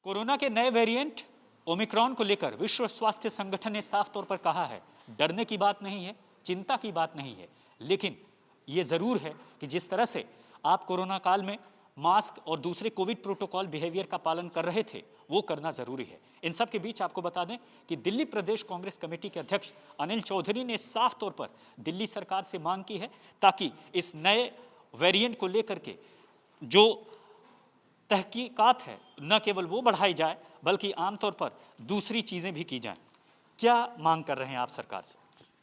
Corona के नए variant Omicron को लेकर विश्व स्वास्थ्य संगठन ने साफ तौर पर कहा है, डरने की बात नहीं है, चिंता की बात नहीं है, लेकिन ये जरूर है कि जिस तरह से आप कोरोना काल में मास्क और दूसरे कोविड प्रोटोकॉल बिहेवियर का पालन कर रहे थे, वो करना जरूरी है। इन सब के बीच आपको बता दें कि दिल्ली प्रदेश कांग्रेस कमेटी के अध्यक्ष अनिल चौधरी ने साफ तौर पर दिल्ली सरकार से मांग की है ताकि इस नए वेरिएंट को लेकर के जो तहकीकात है न केवल वो बढ़ाई जाए बल्कि आमतौर पर दूसरी चीजें भी की जाएं। क्या मांग कर रहे हैं आप सरकार से?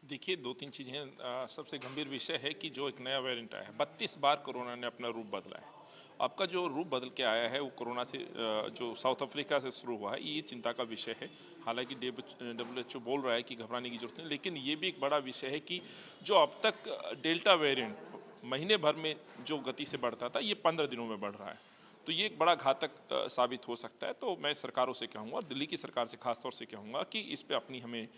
देखिए, दो तीन चीज़ें हैं। सबसे गंभीर विषय है कि जो एक नया वेरिएंट आया है, 32 बार कोरोना ने अपना रूप बदला है। आपका जो रूप बदल के आया है वो कोरोना से जो साउथ अफ्रीका से शुरू हुआ है, ये चिंता का विषय है। हालांकि WHO बोल रहा है कि घबराने की जरूरत नहीं, लेकिन ये भी एक बड़ा विषय है कि जो अब तक डेल्टा वेरिएंट महीने भर में जो गति से बढ़ता था, ये 15 दिनों में बढ़ रहा है। तो ये एक बड़ा घातक साबित हो सकता है। तो मैं सरकारों से कहूँगा और दिल्ली की सरकार से खासतौर से कहूँगा कि इस पे अपनी हमें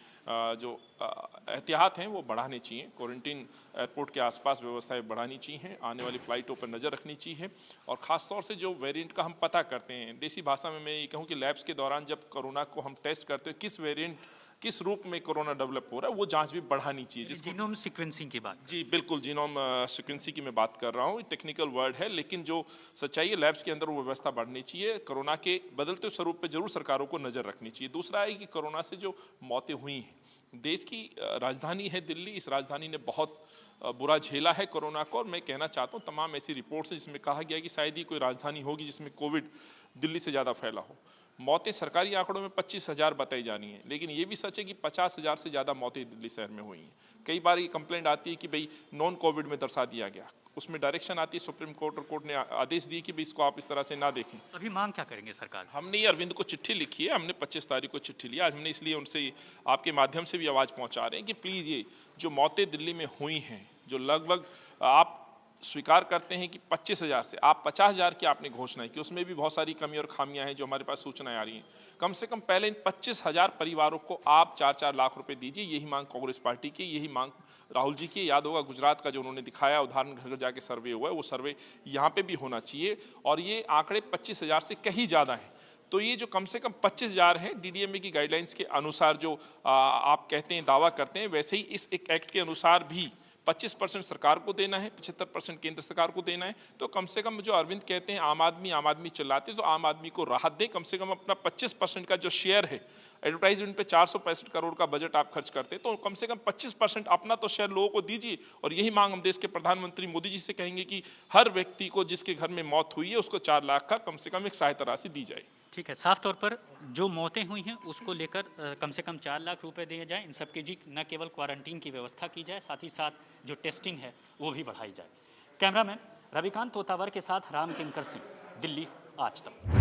जो एहतियात हैं वो बढ़ाने चाहिए। क्वारंटीन एयरपोर्ट के आसपास व्यवस्थाएं बढ़ानी चाहिए, आने वाली फ़्लाइटों पर नज़र रखनी चाहिए और ख़ासतौर से जो वेरिएंट का हम पता करते हैं, देसी भाषा में मैं ये कहूँ कि लैब्स के दौरान जब कोरोना को हम टेस्ट करते हैं, किस वेरिएंट किस रूप में कोरोना डेवलप हो रहा है, वो जांच भी बढ़ानी चाहिए। जिसको जीनोम सीक्वेंसिंग की बात, जी बिल्कुल, जीनोम सीक्वेंसिंग की मैं बात कर रहा हूँ। टेक्निकल वर्ड है, लेकिन जो सच्चाई है लैब्स के अंदर वो व्यवस्था बढ़नी चाहिए। कोरोना के बदलते स्वरूप पे जरूर सरकारों को नज़र रखनी चाहिए। दूसरा है कि कोरोना से जो मौतें हुई हैं, देश की राजधानी है दिल्ली, इस राजधानी ने बहुत बुरा झेला है कोरोना को। और मैं कहना चाहता हूँ तमाम ऐसी रिपोर्ट्स हैं जिसमें कहा गया कि शायद ही कोई राजधानी होगी जिसमें कोविड दिल्ली से ज़्यादा फैला हो। मौतें सरकारी आंकड़ों में 25,000 बताई जानी है, लेकिन ये भी सच है कि 50,000 से ज़्यादा मौतें दिल्ली शहर में हुई हैं। कई बार ये कंप्लेंट आती है कि भाई नॉन कोविड में दर्शा दिया गया, उसमें डायरेक्शन आती है सुप्रीम कोर्ट और कोर्ट ने आदेश दिए कि भाई इसको आप इस तरह से ना देखें। अभी मांग क्या करेंगे सरकार? हमने ये अरविंद को चिट्ठी लिखी है, हमने 25 तारीख को चिट्ठी लिया। आज हमने इसलिए उनसे आपके माध्यम से भी आवाज़ पहुँचा रहे हैं कि प्लीज़ ये जो मौतें दिल्ली में हुई हैं, जो लगभग आप स्वीकार करते हैं कि 25,000 से आप 50,000 की आपने घोषणा की, उसमें भी बहुत सारी कमी और खामियां हैं जो हमारे पास सूचनाएं आ रही हैं। कम से कम पहले इन 25,000 परिवारों को आप 4-4 लाख रुपए दीजिए। यही मांग कांग्रेस पार्टी की, यही मांग राहुल जी की। याद होगा गुजरात का जो उन्होंने दिखाया उदाहरण, घर घर जाके सर्वे हुआ है, वो सर्वे यहाँ पे भी होना चाहिए। और ये आंकड़े 25,000 से कहीं ज़्यादा हैं। तो ये जो कम से कम 25,000 है, DDMA की गाइडलाइंस के अनुसार जो आप कहते हैं, दावा करते हैं, वैसे ही इस एक एक्ट के अनुसार भी 25% सरकार को देना है, 75% केंद्र सरकार को देना है। तो कम से कम जो अरविंद कहते हैं आम आदमी चिल्लाते, तो आम आदमी को राहत दें। कम से कम अपना 25% का जो शेयर है, एडवर्टाइजमेंट पे 465 करोड़ का बजट आप खर्च करते, तो कम से कम 25% अपना तो शेयर लोगों को दीजिए। और यही मांग हम देश के प्रधानमंत्री मोदी जी से कहेंगे कि हर व्यक्ति को जिसके घर में मौत हुई है उसको 4 लाख का कम से कम एक सहायता राशि दी जाए। ठीक है, साफ तौर पर जो मौतें हुई हैं उसको लेकर कम से कम 4 लाख रुपए दिए जाएं। इन सब की जी न केवल क्वारंटीन की व्यवस्था की जाए, साथ ही साथ जो टेस्टिंग है वो भी बढ़ाई जाए। कैमरामैन रविकांत तोतावर के साथ राम किंकर सिंह, दिल्ली आज तक।